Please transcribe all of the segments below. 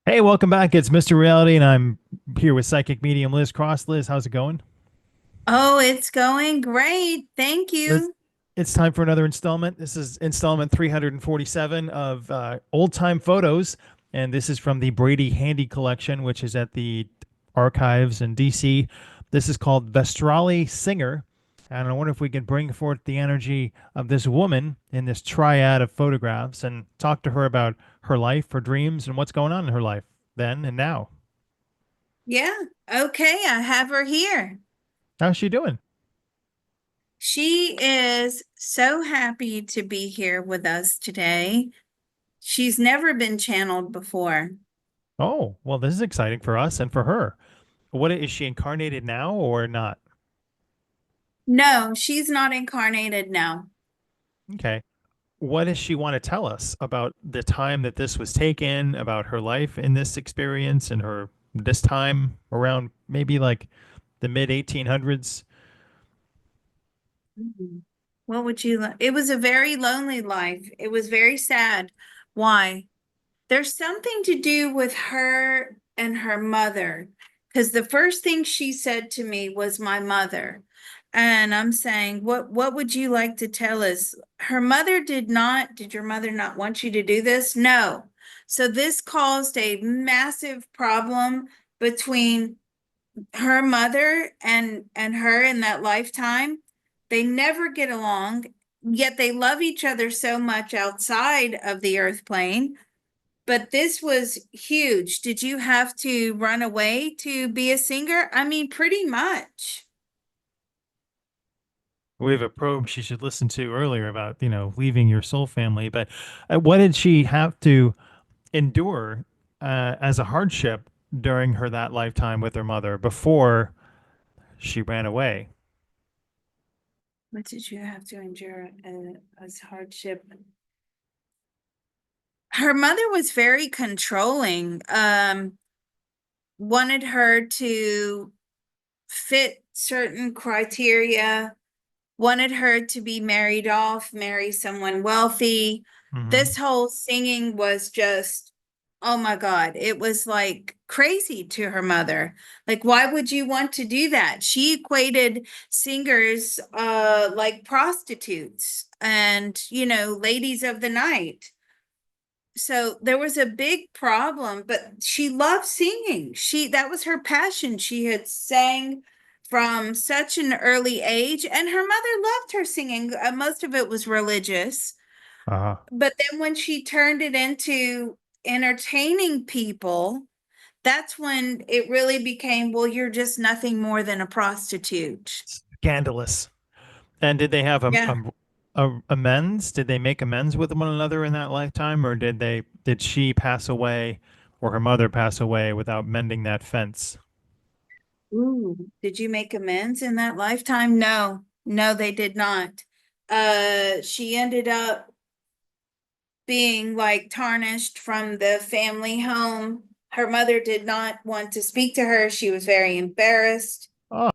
Hey, welcome back. It's Mr. Reality, and I'm here with psychic medium Liz Cross. Liz, how's it going? Oh, it's going great. Thank Liz, you. it's time for another installment. This is installment 347 of old time photos, and this is from the Brady Handy Collection, which is at the archives in DC. This is called Bestralei Singer, and I wonder if we can bring forth the energy of this woman in this triad of photographs and talk to her about her life, her dreams, and what's going on in her life then and now. Yeah. Okay, I have her here. How's she doing? She is so happy to be here with us today. She's never been channeled before. Oh, well, this is exciting for us and for her. What is she incarnated now or not? No, she's not incarnated now. Okay. What does she want to tell us about the time that this was taken, about her life in this experience and her this time around maybe like the mid 1800s? Mhm. What would you like? It was a very lonely life. It was very sad. Why? There's something to do with her and her mother. Because the first thing she said to me was my mother. And I'm saying, what would you like to tell us? Her mother did your mother not want you to do this? No. So this caused a massive problem between her mother and her in that lifetime. They never get along, yet they love each other so much outside of the earth plane. But this was huge. Did you have to run away to be a singer? I mean, pretty much. We have a probe she should listen to earlier about, leaving your soul family. But what did she have to endure as a hardship during her that lifetime with her mother before she ran away? What did you have to endure as hardship? Her mother was very controlling, wanted her to fit certain criteria, wanted her to be married off, marry someone wealthy. Hmm. This whole singing was just, oh my God, it was like crazy to her mother. Like, why would you want to do that? She equated singers like prostitutes and, ladies of the night. So there was a big problem, but she loved singing. That was her passion. She had sang from such an early age, and her mother loved her singing. Most of it was religious. Uh-huh. But then when she turned it into entertaining people, that's when it really became, well, you're just nothing more than a prostitute. Scandalous. And did they have Yeah. amends? Did they make amends with one another in that lifetime, or did she pass away or her mother pass away without mending that fence? Ooh, did you make amends in that lifetime? No, no, they did not. She ended up being like tarnished from the family home. Her mother did not want to speak to her. She was very embarrassed. Oh,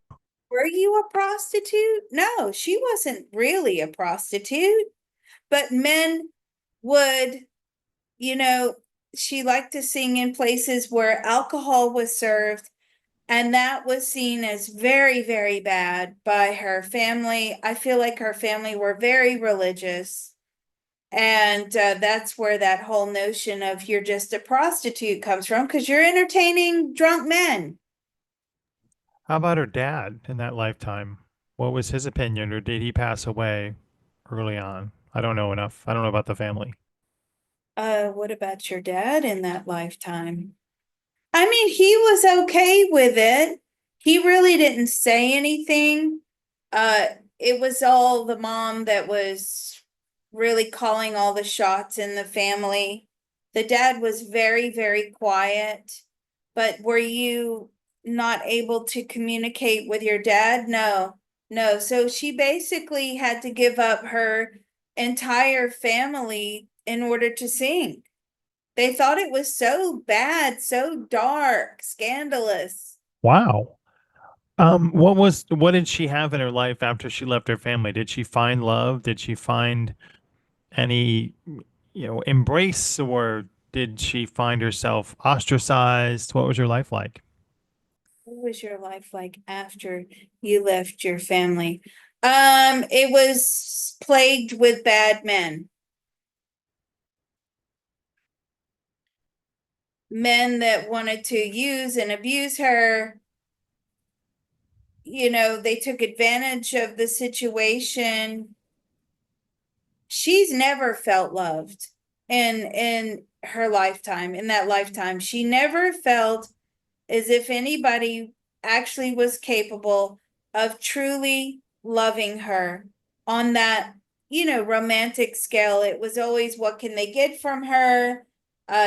Were you a prostitute? No, she wasn't really a prostitute, but men would, you know, she liked to sing in places where alcohol was served. And that was seen as very, very bad by her family. I feel like her family were very religious. And that's where that whole notion of you're just a prostitute comes from because you're entertaining drunk men. how about her dad in that lifetime? What was his opinion, or did he pass away early on? I don't know enough. I don't know about the family. What about your dad in that lifetime? I mean, he was okay with it. He really didn't say anything. Uh, it was all the mom that was really calling all the shots in the family. The dad was very, very quiet. But were you not able to communicate with your dad? No, no. So she basically had to give up her entire family in order to sing. They thought it was so bad, so dark, scandalous. Wow. What did she have in her life after she left her family? Did she find love? Did she find any, embrace or did she find herself ostracized? What was her life like? What was your life like after you left your family? It was plagued with bad men. Men that wanted to use and abuse her. They took advantage of the situation. She's never felt loved in her lifetime, in that lifetime. She never felt as if anybody actually was capable of truly loving her on that, romantic scale. It was always, what can they get from her?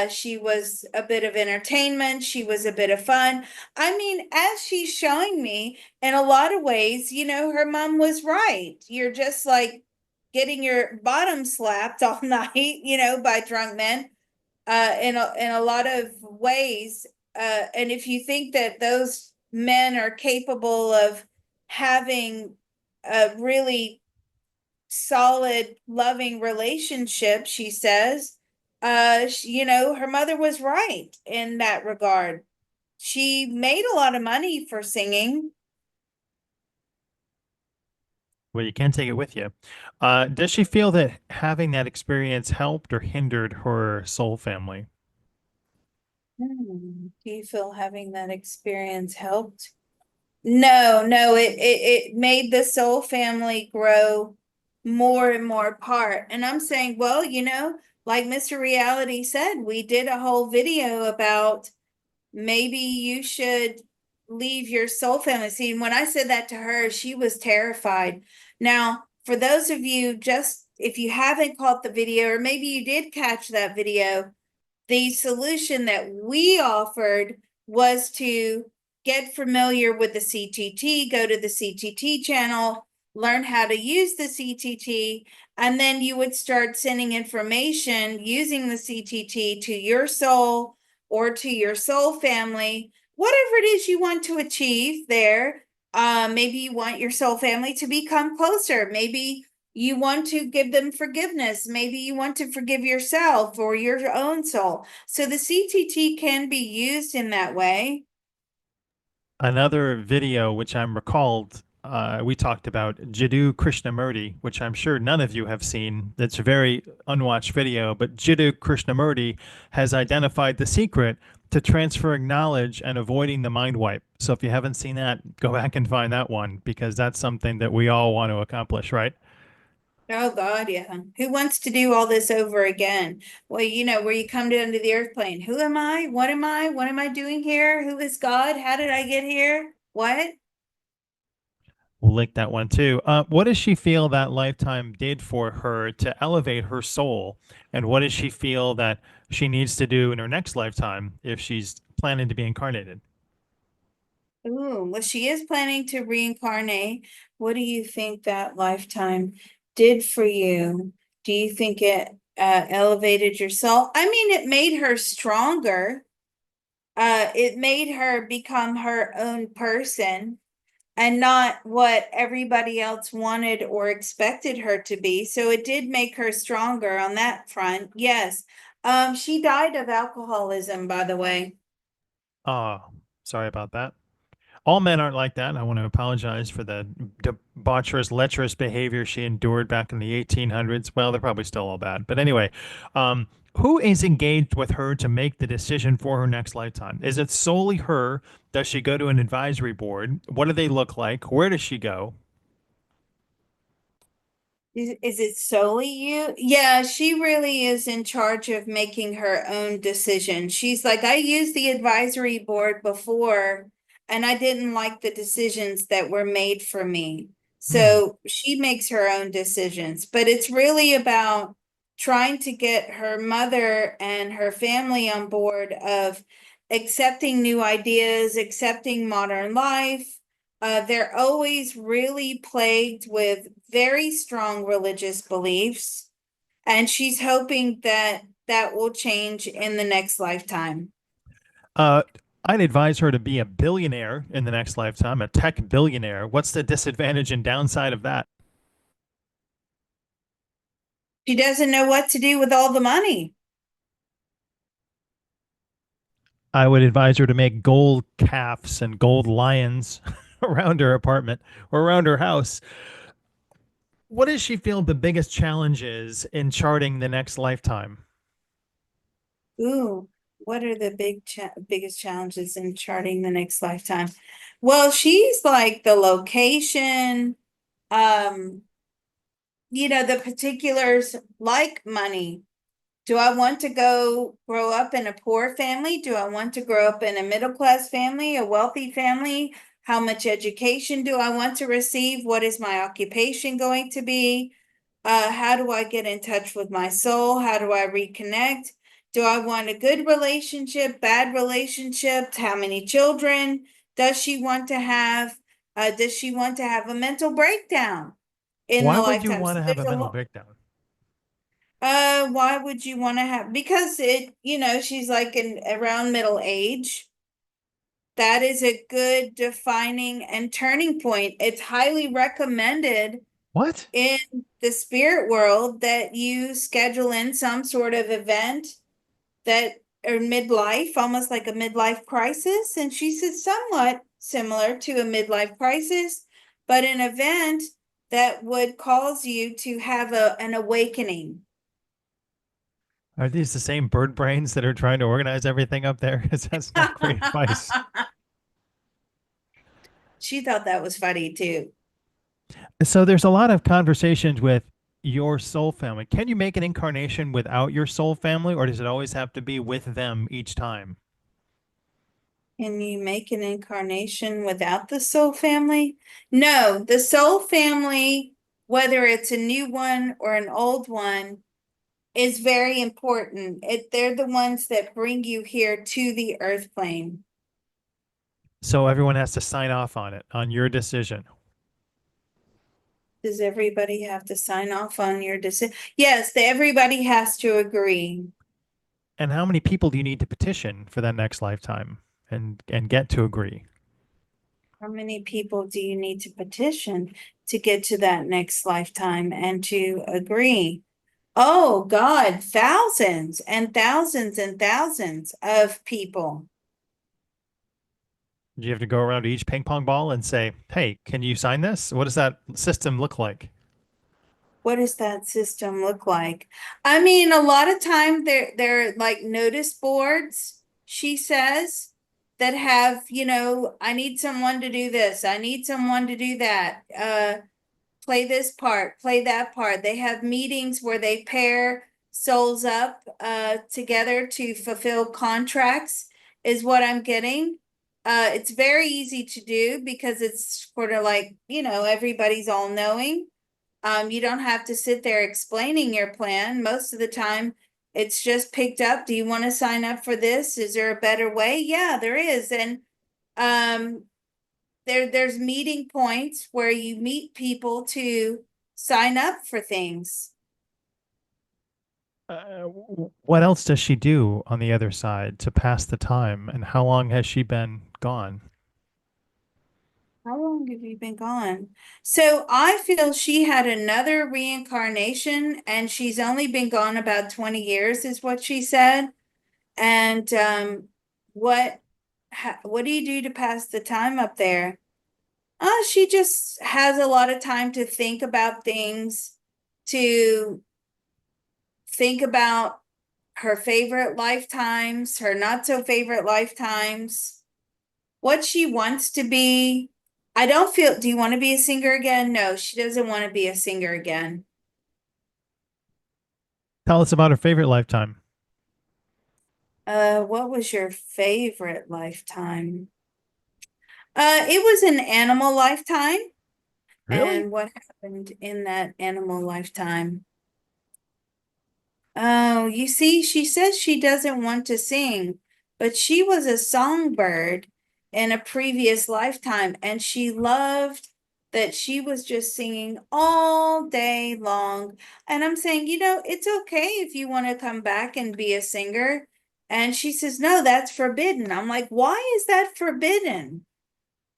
She was a bit of entertainment. She was a bit of fun. I mean, as she's showing me, in a lot of ways, her mom was right. You're just like getting your bottom slapped all night, by drunk men, in a lot of ways. And if you think that those men are capable of having a really solid, loving relationship, she says, her mother was right in that regard. She made a lot of money for singing. Well, you can't take it with you. Does she feel that having that experience helped or hindered her soul family? Do you feel having that experience helped? No, no, it made the soul family grow more and more apart. And I'm saying, well, like Mr. Reality said, we did a whole video about maybe you should leave your soul family. See, when I said that to her, she was terrified. Now, for those of you, just if you haven't caught the video, or maybe you did catch that video, the solution that we offered was to get familiar with the CTT, go to the CTT channel, learn how to use the CTT, and then you would start sending information using the CTT to your soul or to your soul family, whatever it is you want to achieve there. Maybe you want your soul family to become closer. Maybe you want to give them forgiveness. Maybe you want to forgive yourself or your own soul. So the CTT can be used in that way. Another video, which I'm recalled, we talked about Jiddu Krishnamurti, which I'm sure none of you have seen. That's a very unwatched video, but Jiddu Krishnamurti has identified the secret to transferring knowledge and avoiding the mind wipe. So if you haven't seen that, go back and find that one because that's something that we all want to accomplish, right? Oh God, yeah. Who wants to do all this over again? Well, where you come down to the earth plane. Who am I? What am I? What am I doing here? Who is God? How did I get here? What? We'll link that one too. What does she feel that lifetime did for her to elevate her soul? And what does she feel that she needs to do in her next lifetime if she's planning to be incarnated? Ooh, well, she is planning to reincarnate. What do you think that lifetime did for you? Do you think it elevated your soul? I mean, it made her stronger. It made her become her own person and not what everybody else wanted or expected her to be. So it did make her stronger on that front. Yes. She died of alcoholism, by the way. Oh, sorry about that. All men aren't like that. I want to apologize for the debaucherous, lecherous behavior she endured back in the 1800s. Well, they're probably still all bad. But anyway, who is engaged with her to make the decision for her next lifetime? Is it solely her? Does she go to an advisory board? What do they look like? Where does she go? Is it solely you? Yeah, she really is in charge of making her own decision. She's like, I used the advisory board before and I didn't like the decisions that were made for me. Hmm. So she makes her own decisions, but it's really about trying to get her mother and her family on board of accepting new ideas, accepting modern life. They're always really plagued with very strong religious beliefs, and she's hoping that that will change in the next lifetime. Uh, I'd advise her to be a billionaire in the next lifetime, a tech billionaire. What's the disadvantage and downside of that? She doesn't know what to do with all the money. I would advise her to make gold calves and gold lions around her apartment or around her house. What does she feel the biggest challenge is in charting the next lifetime? Ooh, what are the biggest challenges in charting the next lifetime? Well, she's like the location, um, the particulars like money. Do I want to go grow up in a poor family? Do I want to grow up in a middle class family, a wealthy family? How much education do I want to receive? What is my occupation going to be? How do I get in touch with my soul? How do I reconnect? Do I want a good relationship, bad relationships? How many children does she want to have? Does she want to have a mental breakdown in Why the would you lifetime? want So to have there's a a mental lot. breakdown? Why would you want to have, because she's like in around middle age. That is a good defining and turning point. It's highly recommended What? in the spirit world that you schedule in some sort of event that or midlife, almost like a midlife crisis. And she says somewhat similar to a midlife crisis, but an event that would cause you to have an awakening. Are these the same bird brains that are trying to organize everything up there? Because that's not great advice. She thought that was funny too. So there's a lot of conversations with your soul family. Can you make an incarnation without your soul family, or does it always have to be with them each time? Can you make an incarnation without the soul family? No, the soul family, whether it's a new one or an old one, is very important. They're the ones that bring you here to the earth plane. So everyone has to sign off on it, on your decision. Does everybody have to sign off on your decision? Yes, everybody has to agree. And how many people do you need to petition for that next lifetime and get to agree? How many people do you need to petition to get to that next lifetime and to agree? Oh God, thousands and thousands and thousands of people. Do you have to go around to each ping pong ball and say, "Hey, can you sign this?" What does that system look like? What does that system look like? I mean, a lot of time they're like notice boards, she says, that have, I need someone to do this, I need someone to do that. Play this part, play that part. They have meetings where they pair souls up together to fulfill contracts, is what I'm getting. It's very easy to do because it's sort of like, everybody's all knowing. You don't have to sit there explaining your plan. Most of the time, it's just picked up. Do you want to sign up for this? Is there a better way? Yeah, there is. And um, there's meeting points where you meet people to sign up for things. What else does she do on the other side to pass the time? And how long has she been gone? How long have you been gone? So I feel she had another reincarnation and she's only been gone about 20 years, is what she said. And what what do you do to pass the time up there? She just has a lot of time to think about things, to think about her favorite lifetimes, her not so favorite lifetimes, what she wants to be. I don't feel, do you want to be a singer again? No, she doesn't want to be a singer again. Tell us about her favorite lifetime. What was your favorite lifetime? It was an animal lifetime. Really? And what happened in that animal lifetime? Oh, you see, she says she doesn't want to sing, but she was a songbird in a previous lifetime, and she loved that she was just singing all day long. And I'm saying, it's okay if you want to come back and be a singer. And she says, no, that's forbidden. I'm like, why is that forbidden?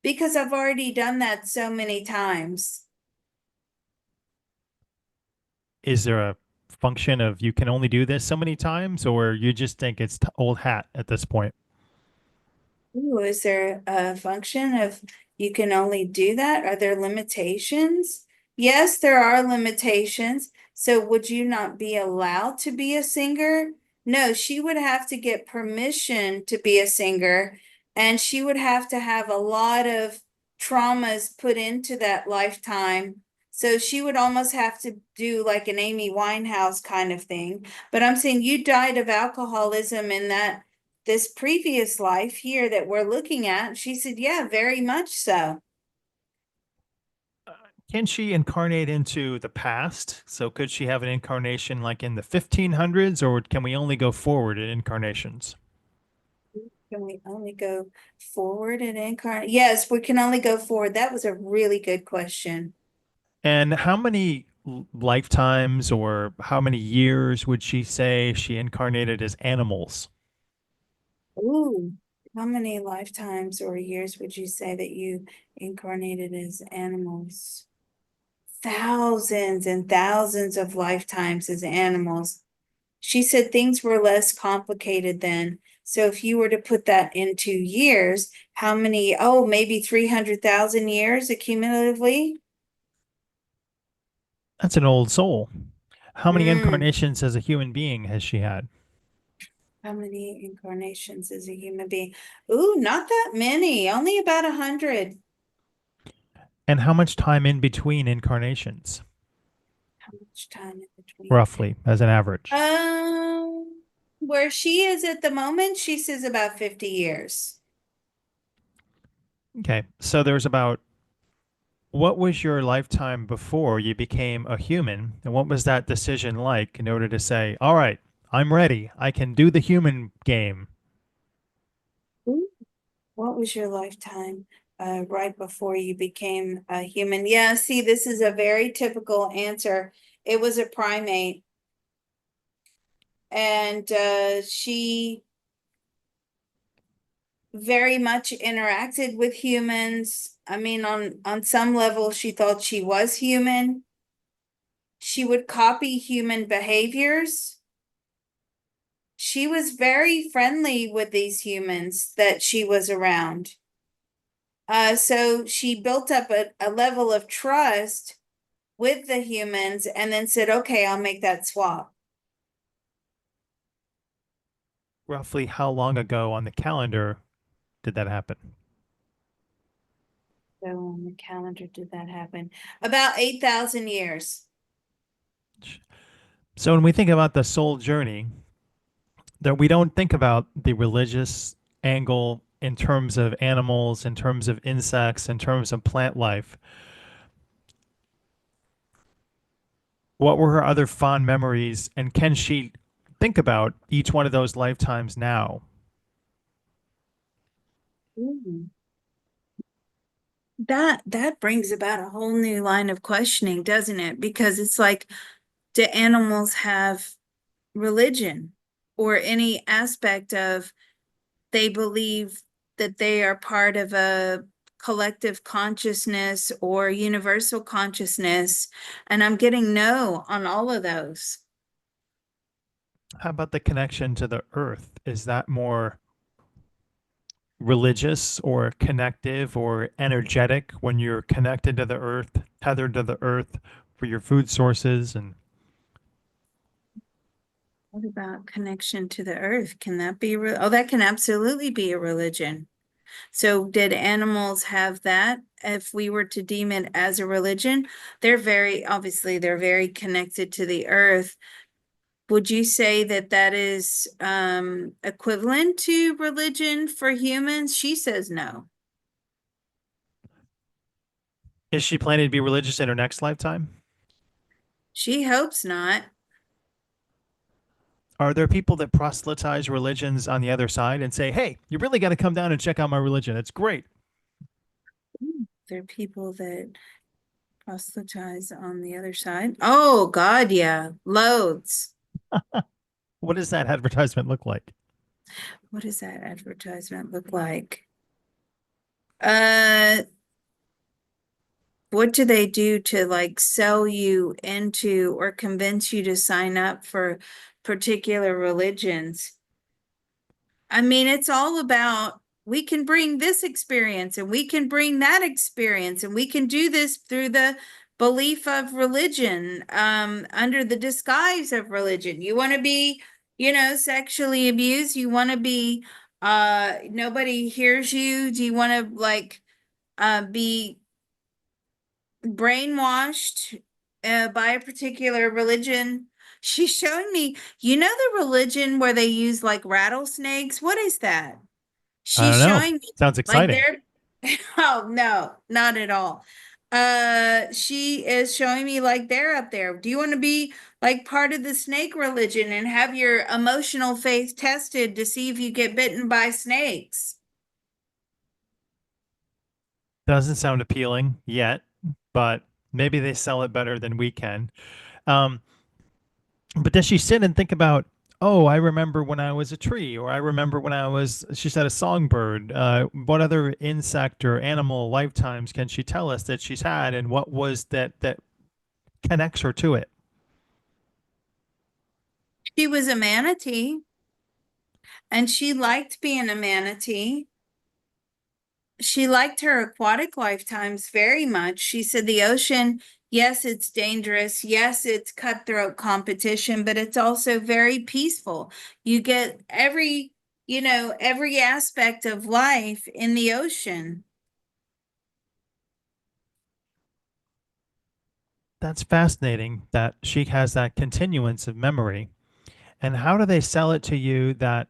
Because I've already done that so many times. Is there a function of you can only do this so many times, or you just think it's old hat at this point? Ooh, is there a function of you can only do that? Are there limitations? Yes, there are limitations. So would you not be allowed to be a singer? No, she would have to get permission to be a singer, and she would have a lot of traumas put into that lifetime. So she would almost have to do like an Amy Winehouse kind of thing. But I'm saying you died of alcoholism in that this previous life here that we're looking at? She said, yeah, very much so. Can she incarnate into the past? So could she have an incarnation like in the 1500s, or can we only go forward in incarnations? Can we only go forward and incarnate? Yes, we can only go forward. That was a really good question. And how many lifetimes or how many years would she say she incarnated as animals? Ooh, how many lifetimes or years would you say that you incarnated as animals? Thousands and thousands of lifetimes as animals. She said things were less complicated then. So if you were to put that into years, how many? Oh, maybe 300,000 years accumulatively. That's an old soul. How many Mm, incarnations as a human being has she had? how many incarnations is a human being? Ooh, not that many, only about 100. And how much time in between incarnations, How much time in between? roughly, as an average? Where she is at the moment, she says about 50 years. Okay, so there's about what was your lifetime before you became a human, and what was that decision like in order to say, all right, I'm ready, I can do the human game? Ooh, what was your lifetime right before you became a human? Yeah, see, this is a very typical answer. It was a primate, and she very much interacted with humans. I mean, on some level, she thought she was human. She would copy human behaviors. She was very friendly with these humans that she was around. So she built up a level of trust with the humans and then said, okay, I'll make that swap. Roughly how long ago on the calendar did that happen? So on the calendar did that happen? About 8,000 years. So when we think about the soul journey, that we don't think about the religious angle in terms of animals, in terms of insects, in terms of plant life. What were her other fond memories, and can she think about each one of those lifetimes now? Ooh. That brings about a whole new line of questioning, doesn't it? Because it's like, do animals have religion or any aspect of they believe that they are part of a collective consciousness or universal consciousness? And I'm getting no on all of those. How about the connection to the earth? Is that more religious or connective or energetic when you're connected to the earth, tethered to the earth for your food sources? And What about connection to the earth? Can that be oh, that can absolutely be a religion. So did animals have that? If we were to deem it as a religion, they're very connected to the earth. Would you say that that is equivalent to religion for humans? She says no. is she planning to be religious in her next lifetime? She hopes not. Are there people that proselytize religions on the other side and say, hey, you really got to come down and check out my religion? It's great. There are people that proselytize on the other side. Oh God, yeah, loads. What does that advertisement look like? What does that advertisement look like? Uh, what do they do to like sell you into or convince you to sign up for particular religions? I mean, it's all about we can bring this experience and we can bring that experience and we can do this through the belief of religion, under the disguise of religion. You want to be, sexually abused, you want to be, nobody hears you, do you want to like be brainwashed by a particular religion? She's showing me, the religion where they use like rattlesnakes. What is that? I She's don't know. showing me Sounds like exciting. they're, oh no, not at all. She is showing me like they're up there. Do you want to be like part of the snake religion and have your emotional faith tested to see if you get bitten by snakes? Doesn't sound appealing yet, but maybe they sell it better than we can. Um, but does she sit and think about, oh, I remember when I was a tree, or I remember when I was, she said, a songbird. What other insect or animal lifetimes can she tell us that she's had, and what was that connects her to it? She was a manatee and she liked being a manatee. She liked her aquatic lifetimes very much. She said the ocean, yes, it's dangerous. Yes, it's cutthroat competition, but it's also very peaceful. You get every aspect of life in the ocean. That's fascinating that she has that continuance of memory. And how do they sell it to you that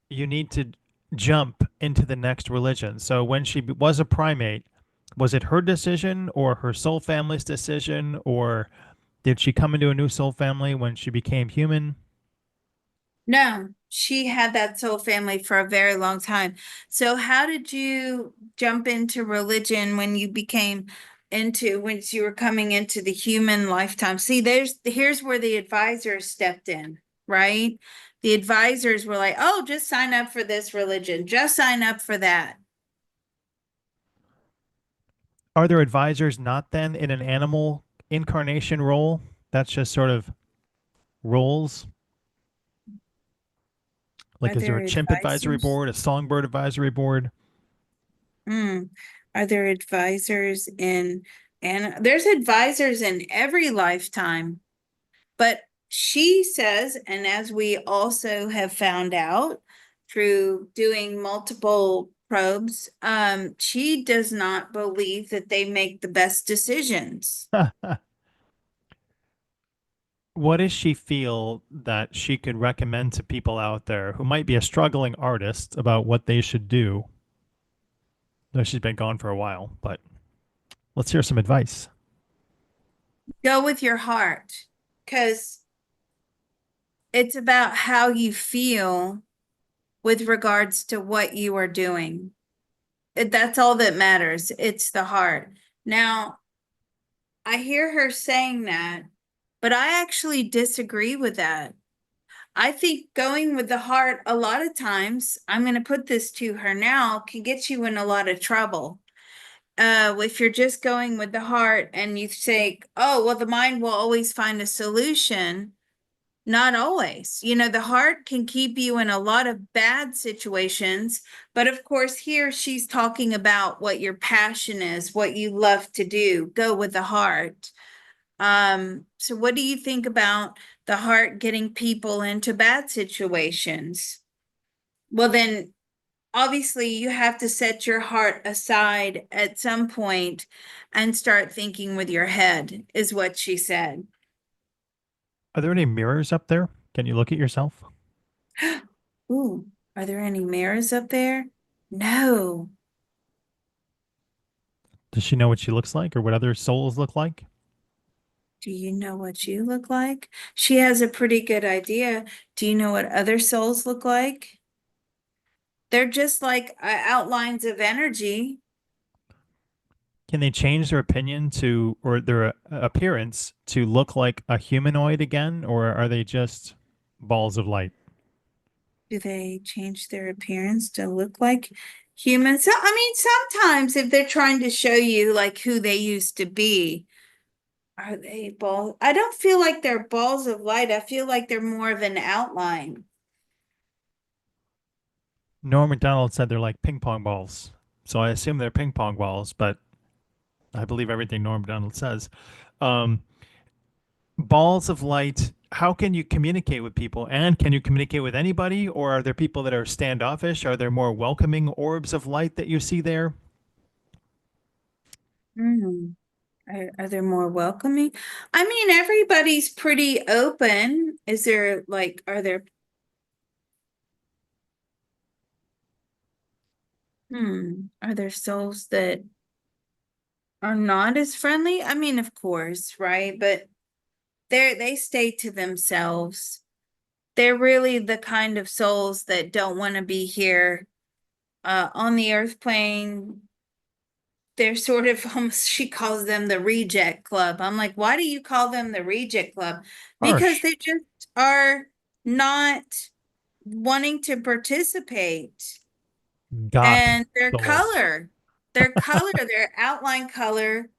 you need to jump into the next religion? So when she was a primate, was it her decision or her soul family's decision, or did she come into a new soul family when she became human? No, she had that soul family for a very long time. So how did you jump into religion when you became once you were coming into the human lifetime? See, here's where the advisors stepped in, right? The advisors were like, "Oh, just sign up for this religion. Just sign up for that." Are there advisors not then in an animal incarnation role? That's just sort of roles. Are Like, is there there a chimp advisory advisors? board, a songbird advisory board? Hmm. Are there advisors and there's advisors in every lifetime? But she says, and as we also have found out through doing multiple probes, she does not believe that they make the best decisions. What does she feel that she could recommend to people out there who might be a struggling artist about what they should do? Though she's been gone for a while, but let's hear some advice. Go with your heart because it's about how you feel with regards to what you are doing. That's all that matters. It's the heart. Now, I hear her saying that, but I actually disagree with that. I think going with the heart, a lot of times, I'm going to put this to her now, can get you in a lot of trouble. If you're just going with the heart and you say, oh, well, the mind will always find a solution. Not always. The heart can keep you in a lot of bad situations. But of course, here she's talking about what your passion is, what you love to do. Go with the heart. So what do you think about the heart getting people into bad situations? Well, then obviously you have to set your heart aside at some point and start thinking with your head, is what she said. Are there any mirrors up there? Can you look at yourself? Ooh, are there any mirrors up there? No. Does she know what she looks like or what other souls look like? Do you know what you look like? She has a pretty good idea. Do you know what other souls look like? They're just like outlines of energy. Can they change their opinion to or their appearance to look like a humanoid again, or are they just balls of light? Do they change their appearance to look like humans? So, I mean, sometimes if they're trying to show you like who they used to be, are they balls? I don't feel like they're balls of light. I feel like they're more of an outline. Norm Macdonald said they're like ping pong balls. So I assume they're ping pong balls, but I believe everything Norm Macdonald says. Um, Balls of light, how can you communicate with people? And can you communicate with anybody? Or are there people that are standoffish? Are there more welcoming orbs of light that you see there? Hmm. Are there more welcoming? I mean, everybody's pretty open. Is there like, are there souls that are not as friendly? I mean, of course, right? But they stay to themselves. They're really the kind of souls that don't want to be here on the earth plane. They're sort of almost, she calls them the reject club. I'm like, why do you call them the reject club? Because Harsh. they just are not wanting to participate. Goth And their souls. color, their outline color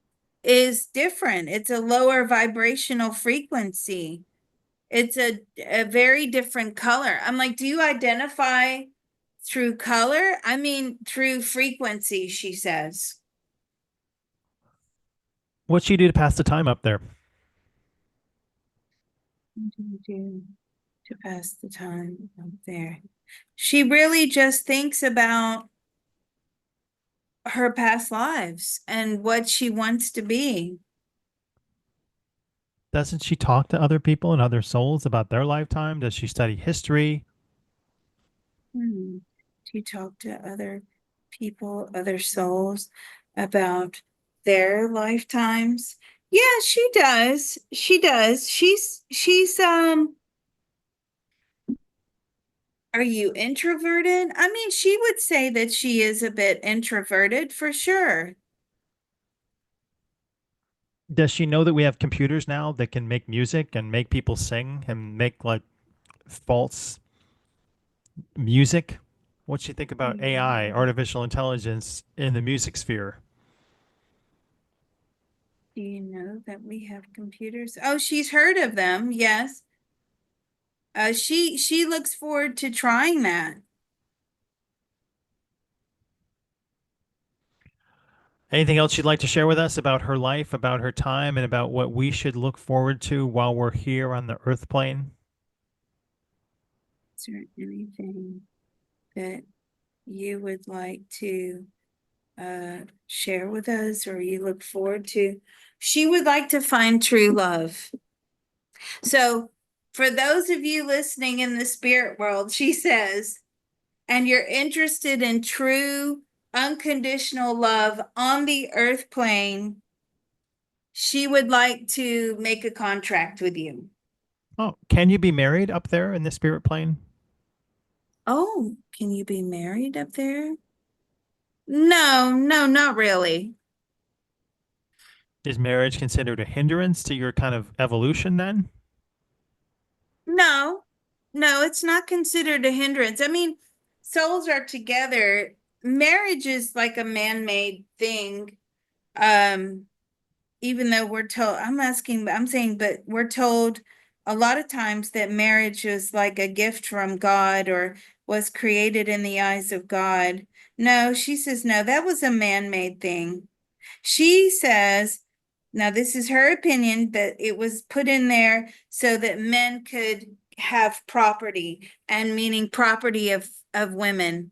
is different. It's a lower vibrational frequency. It's a very different color. I'm like, do you identify through color? I mean, through frequency, she says. What'd she do to pass the time up there? What do you do to pass the time up there? She really just thinks about her past lives and what she wants to be. Doesn't she talk to other people and other souls about their lifetime? Does she study history? Hmm. To talk to other people, other souls about their lifetimes. Yeah, she does. She does. She's are you introverted? I mean, she would say that she is a bit introverted for sure. Does she know that we have computers now that can make music and make people sing and make like false music? What'd she think about AI, Mm. artificial intelligence in the music sphere? Do you know that we have computers? Oh, she's heard of them. Yes. She looks forward to trying that. Anything else you'd like to share with us about her life, about her time, and about what we should look forward to while we're here on the Earth plane? Is there anything that you would like to share with us or you look forward to? She would like to find true love. So, for those of you listening in the spirit world, she says, and you're interested in true unconditional love on the earth plane, she would like to make a contract with you. Oh, can you be married up there in the spirit plane? Oh, can you be married up there? No, no, not really. Is marriage considered a hindrance to your kind of evolution then? No, no, it's not considered a hindrance. I mean, souls are together. Marriage is like a man-made thing. Um, Even though we're told, I'm saying, but we're told a lot of times that marriage is like a gift from God or was created in the eyes of God. No, she says, no, that was a man-made thing. She says, now this is her opinion, that it was put in there so that men could have property, and meaning property of women.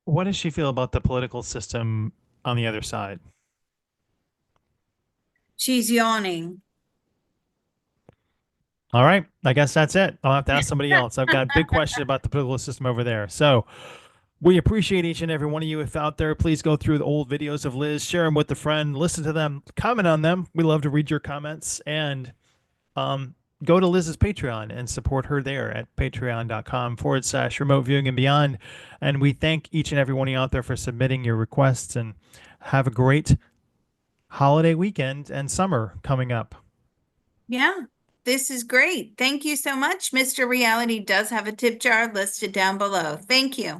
What does she feel about the political system on the other side? She's yawning. All right, I guess that's it. I'll have to ask somebody else. I've got a big question about the political system over there. So we appreciate each and every one of you. If out there, please go through the old videos of Liz, share them with a friend, listen to them, comment on them. We love to read your comments and um, go to Liz's Patreon and support her there at patreon.com/remote viewing and beyond. And we thank each and every one of you out there for submitting your requests and have a great holiday weekend and summer coming up. Yeah, this is great. Thank you so much. Mr. Reality does have a tip jar listed down below. Thank you.